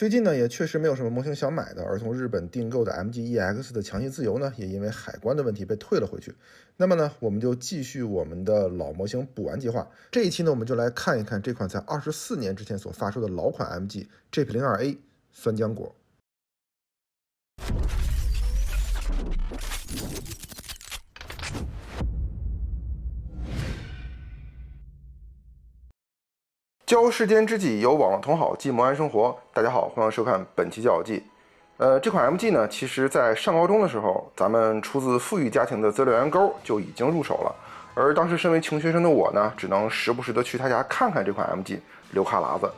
最近呢，也确实没有什么模型想买的，而从日本订购的 MG-EX 的强行自由呢，也因为海关的问题被退了回去。那么呢，我们就继续我们的老模型补完计划。这一期呢，我们就来看一看这款在24年之前所发售的老款 MG GP02A 酸浆果。交世间知己，有网络同好，即摩安生活。大家好，欢迎收看本期教友记。这款 MG 呢，其实在上高中的时候，咱们出自富裕家庭的资料源沟就已经入手了。而当时身为穷学生的我呢，只能时不时的去他家看看这款 MG，留哈喇子。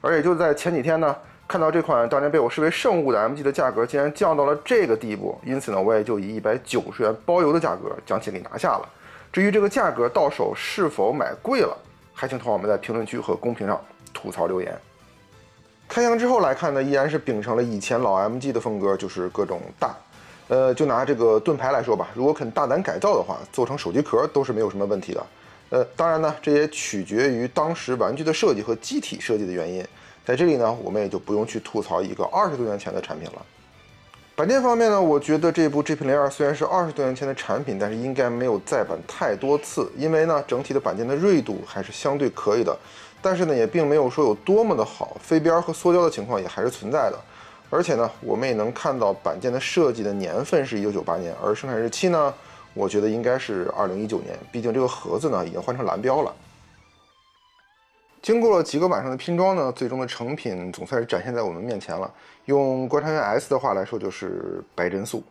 而也就在前几天呢，看到这款当年被我视为圣物的 MG 的价格竟然降到了这个地步，因此呢，我也就以190元包邮的价格将其给拿下了。至于这个价格到手是否买贵了，还请同好们在评论区和公屏上吐槽留言。开箱之后来看呢，依然是秉承了以前老 MG 的风格，就是各种大。就拿这个盾牌来说吧，如果肯大胆改造的话，做成手机壳都是没有什么问题的。当然呢，这也取决于当时玩具的设计和机体设计的原因。在这里呢，我们也就不用去吐槽一个20多年前的产品了。板件方面呢，我觉得这部 GP02 虽然是20多年前的产品，但是应该没有再版太多次，因为呢，整体的板件的锐度还是相对可以的，但是呢，也并没有说有多么的好，飞边和缩胶的情况也还是存在的。而且呢，我们也能看到板件的设计的年份是1998年，而生产日期呢，我觉得应该是2019年，毕竟这个盒子呢已经换成蓝标了。经过了几个晚上的拼装呢，最终的成品总算是展现在我们面前了。用观察员 S 的话来说，就是白真素。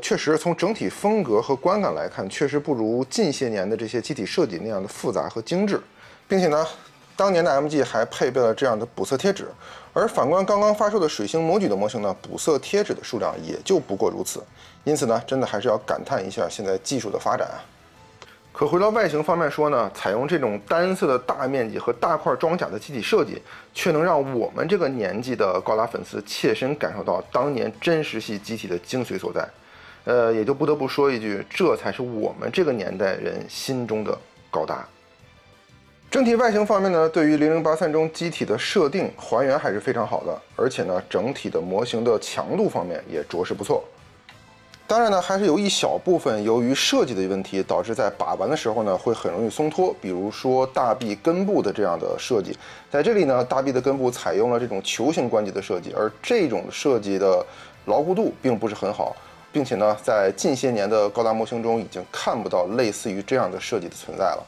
确实从整体风格和观感来看，确实不如近些年的这些机体设计那样的复杂和精致，并且呢，当年的 MG 还配备了这样的补色贴纸，而反观刚刚发售的水星魔举的模型呢，补色贴纸的数量也就不过如此。因此呢，真的还是要感叹一下现在技术的发展啊。可回到外形方面说呢，采用这种单色的大面积和大块装甲的机体设计，却能让我们这个年纪的高达粉丝切身感受到当年真实系机体的精髓所在。也就不得不说一句，这才是我们这个年代人心中的高达。整体外形方面呢，对于0083中机体的设定还原还是非常好的，而且呢，整体的模型的强度方面也着实不错。当然呢，还是有一小部分由于设计的问题，导致在把玩的时候呢，会很容易松脱。比如说大臂根部的这样的设计，在这里呢，大臂的根部采用了这种球形关节的设计，而这种设计的牢固度并不是很好，并且呢，在近些年的高达模型中已经看不到类似于这样的设计的存在了。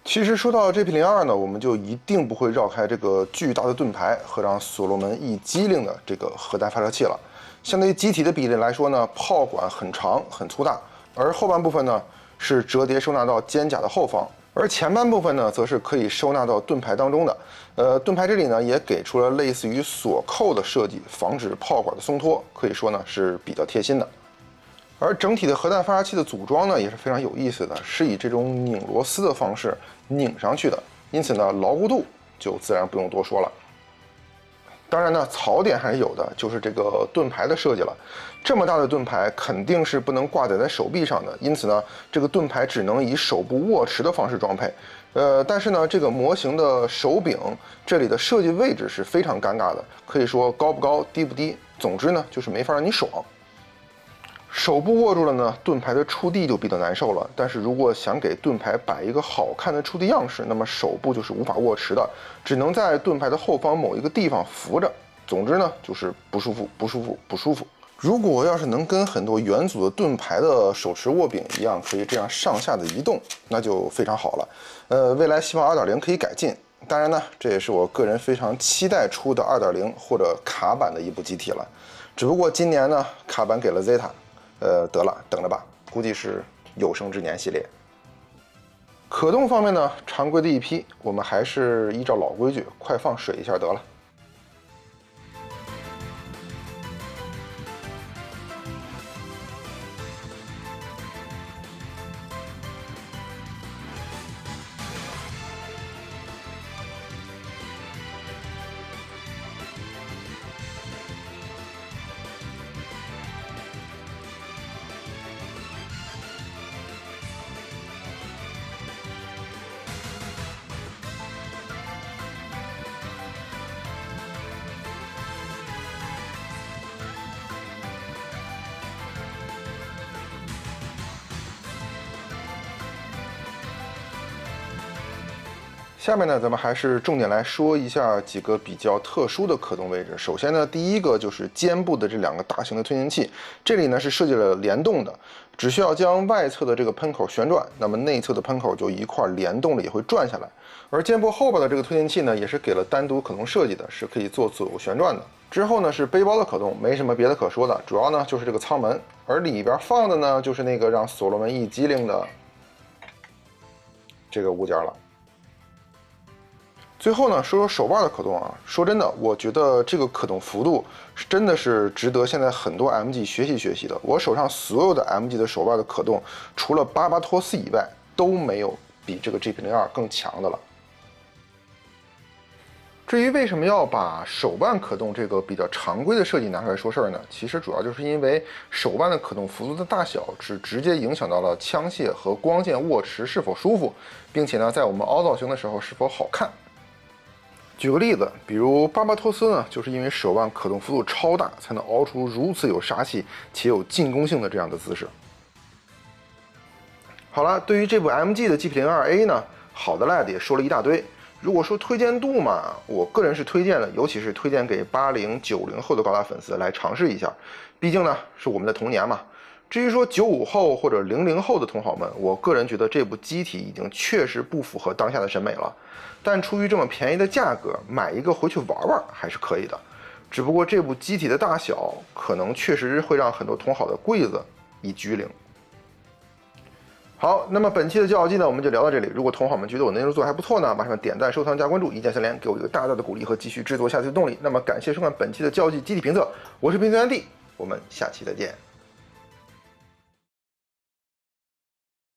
其实说到 GP02 呢，我们就一定不会绕开这个巨大的盾牌和让所罗门一激灵的这个核弹发射器了。相对于机体的比例来说呢，炮管很长很粗大，而后半部分呢是折叠收纳到肩甲的后方，而前半部分呢则是可以收纳到盾牌当中的。盾牌这里呢也给出了类似于锁扣的设计，防止炮管的松脱，可以说呢是比较贴心的。而整体的核弹发射器的组装呢也是非常有意思的，是以这种拧螺丝的方式拧上去的，因此呢牢固度就自然不用多说了。当然呢，槽点还是有的，就是这个盾牌的设计了。这么大的盾牌肯定是不能挂载在手臂上的，因此呢，这个盾牌只能以手部握持的方式装配。但是呢，这个模型的手柄这里的设计位置是非常尴尬的，可以说高不高，低不低，总之呢，就是没法让你爽。手部握住了呢，盾牌的触地就比较难受了。但是如果想给盾牌摆一个好看的触地样式，那么手部就是无法握持的，只能在盾牌的后方某一个地方扶着。总之呢，就是不舒服，不舒服，不舒服。如果要是能跟很多元祖的盾牌的手持握柄一样，可以这样上下的移动，那就非常好了。未来希望 2.0 可以改进。当然呢，这也是我个人非常期待出的 2.0 或者卡版的一部机体了。只不过今年呢，卡版给了 Zeta。得了，等着吧，估计是有生之年系列。可动方面呢，常规的一批，我们还是依照老规矩，快放水一下得了。下面呢，咱们还是重点来说一下几个比较特殊的可动位置。首先呢，第一个就是肩部的这两个大型的推进器，这里呢是设计了联动的，只需要将外侧的这个喷口旋转，那么内侧的喷口就一块联动了，也会转下来。而肩部后边的这个推进器呢，也是给了单独可动设计的，是可以做左右旋转的。之后呢是背包的可动，没什么别的可说的，主要呢就是这个舱门，而里边放的呢就是那个让所罗门一激灵的这个物件了。最后呢，说说手腕的可动啊。说真的，我觉得这个可动幅度真的是值得现在很多 MG 学习的。我手上所有的 MG 的手腕的可动，除了巴巴托斯以外，都没有比这个 GP02 更强的了。至于为什么要把手腕可动这个比较常规的设计拿出来说事儿呢？其实主要就是因为手腕的可动幅度的大小是直接影响到了枪械和光剑握持是否舒服，并且呢，在我们凹造型的时候是否好看。举个例子，比如巴巴托斯呢，就是因为手腕可动幅度超大，才能凹出如此有杀气且有进攻性的这样的姿势。好了，对于这部 MG 的 GP02A 呢，好的赖的也说了一大堆。如果说推荐度嘛，我个人是推荐的，尤其是推荐给80、90后的高达粉丝来尝试一下，毕竟呢是我们的童年嘛。至于说95后或者00后的同好们，我个人觉得这部机体已经确实不符合当下的审美了。但出于这么便宜的价格，买一个回去玩玩还是可以的。只不过这部机体的大小，可能确实会让很多同好的柜子一拘灵。好，那么本期的教导机呢，我们就聊到这里。如果同好们觉得我内容做得还不错呢，麻烦点赞、收藏、加关注，一键相连，给我一个大大的鼓励和继续制作下去的动力。那么感谢收看本期的教导机机体评测，我是评测员 D，我们下期再见。